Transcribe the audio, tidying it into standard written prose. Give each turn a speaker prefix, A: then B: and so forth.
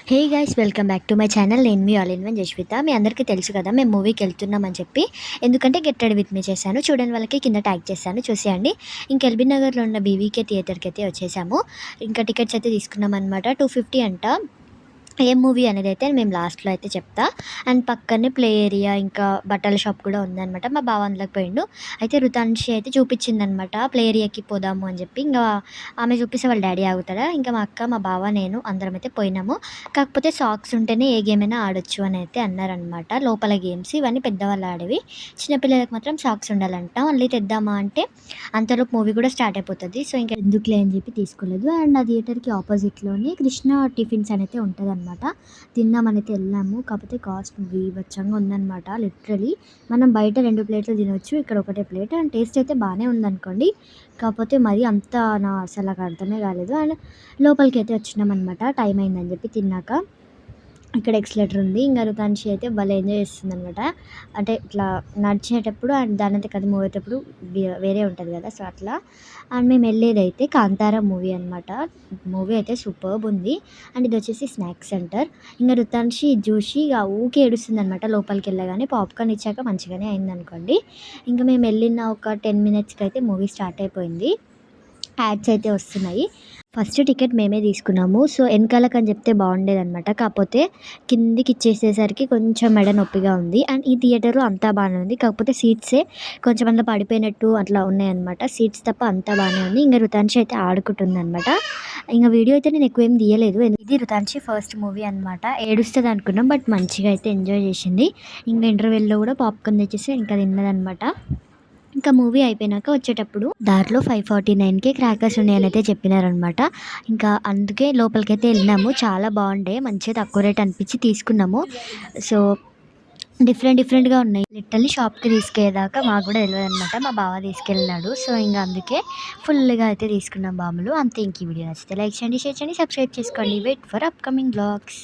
A: Hey guys, welcome back to my channel. నేను me all in one Jashwitha. మీ అందరికీ తెలుసు కదా మేము మూవీకి వెళ్తున్నామని చెప్పి. ఎందుకంటే గెట్ రెడీ విత్ మీ చేశాను, చూడని వాళ్ళకి కింద ట్యాగ్ చేశాను, చూసేయండి. ఇంకా ఎల్బీ నగర్లో ఉన్న బీవీకే థియేటర్కి అయితే వచ్చేసాము. ఇంకా టికెట్స్ అయితే తీసుకున్నాం అనమాట. 250 అంట. ఏం మూవీ అనేది అయితే మేము లాస్ట్లో అయితే చెప్తా. అండ్ పక్కనే ప్లే ఏరియా ఇంకా బట్టల షాప్ కూడా ఉందన్నమాట. మా బావ అందులోకి పోయిండు. అయితే రుతాన్షి అయితే చూపించిందనమాట, ప్లే ఏరియాకి పోదాము అని చెప్పి. ఇంకా ఆమె చూపిస్తే వాళ్ళ డాడీ ఆగుతాడా, ఇంకా మా అక్క మా బావ నేను అందరం అయితే పోయినాము. కాకపోతే సాక్స్ ఉంటేనే ఏ గేమ్ అయినా ఆడొచ్చు అని అయితే అన్నారనమాట. లోపల గేమ్స్ ఇవన్నీ పెద్దవాళ్ళు ఆడేవి, చిన్నపిల్లలకు మాత్రం సాక్స్ ఉండాలంట. మళ్ళీ తెద్దామా అంటే అంతలోపు మూవీ కూడా స్టార్ట్ అయిపోతుంది. సో ఇంకా ఎందుకులే అని చెప్పి తీసుకోలేదు. అండ్ ఆ థియేటర్కి ఆపోజిట్లోనే కృష్ణ టిఫిన్స్ అయితే ఉంటుంది అనమాట. తిన్నామనైతే వెళ్ళాము. కాకపోతే కాస్ట్ బీభత్సంగా ఉందన్నమాట. లిటరలీ మనం బయట 2 ప్లేట్లు తినొచ్చు, ఇక్కడ ఒకటే ప్లేట్. అండ్ టేస్ట్ అయితే బాగానే ఉందనుకోండి. కాకపోతే మరి అంత అసలు నాకు అర్థమే కాలేదు. అండ్ లోపలికి అయితే వచ్చినామన్నమాట టైం అయిందని చెప్పి తిన్నాక. ఇక్కడ ఎక్సలేటర్ ఉంది. ఇంకా రుతాన్షి అయితే భలే ఎంజాయ్ చేస్తుందనమాట. అంటే ఇట్లా నడిచేటప్పుడు అండ్ దానంతట అది మూవ్ అయ్యేటప్పుడు వేరే ఉంటుంది కదా, సో అట్లా. అండ్ మేము వెళ్ళేదైతే కాంతారా మూవీ అనమాట. మూవీ అయితే సూపర్బ్ ఉంది. అండ్ ఇది వచ్చేసి స్నాక్స్ సెంటర్. ఇంకా రుతాన్షి ఇది చూసి ఇక ఊకే ఏడుస్తుంది అనమాట. లోపలికి వెళ్ళగానే పాప్కార్న్ ఇచ్చాక మంచిగానే అయిందనుకోండి. ఇంకా మేము వెళ్ళిన ఒక 10 మినిట్స్కి అయితే మూవీ స్టార్ట్ అయిపోయింది. యాడ్స్ అయితే వస్తున్నాయి. ఫస్ట్ టికెట్ మేమే తీసుకున్నాము. సో వెనకాలకని చెప్తే బాగుండేదనమాట. కాకపోతే కిందికి ఇచ్చేసేసరికి కొంచెం మెడ నొప్పిగా ఉంది. అండ్ ఈ థియేటర్లో అంతా బాగానే ఉంది. కాకపోతే సీట్సే కొంచెం అందులో పడిపోయినట్టు అట్లా ఉన్నాయన్నమాట. సీట్స్ తప్ప అంతా బాగానే ఉంది. ఇంకా రుతాన్షి అయితే ఆడుకుంటుంది అనమాట. ఇంకా వీడియో అయితే నేను ఎక్కువ ఏం తీయలేదు. ఇది రుతాన్షి ఫస్ట్ మూవీ అనమాట. ఏడుస్తుంది అనుకున్నాం, బట్ మంచిగా అయితే ఎంజాయ్ చేసింది. ఇంకా ఇంటర్వెల్లో కూడా పాప్కార్న్ తెచ్చేసి ఇంకా తిన్నదనమాట. ఇంకా మూవీ అయిపోయినాక వచ్చేటప్పుడు దారిలో 549కే క్రాకర్స్ ఉన్నాయని అయితే చెప్పినారనమాట. ఇంకా అందుకే లోపలికైతే వెళ్ళినాము. చాలా బాగుండే, మంచిగా తక్కువ రేట్ అనిపించి తీసుకున్నాము. సో డిఫరెంట్గా ఉన్నాయి. లిటరల్లీ షాప్కి తీసుకెళ్ళేదాకా మాకు కూడా తెలియదు అనమాట. మా బావ తీసుకెళ్ళినాడు. సో ఇంకా అందుకే ఫుల్గా అయితే తీసుకున్నాం బాబులు. అంతే. ఇంక ఈ వీడియో నచ్చితే లైక్ చేయండి, షేర్ చేయండి, సబ్స్క్రైబ్ చేసుకోండి. Wait for upcoming blogs.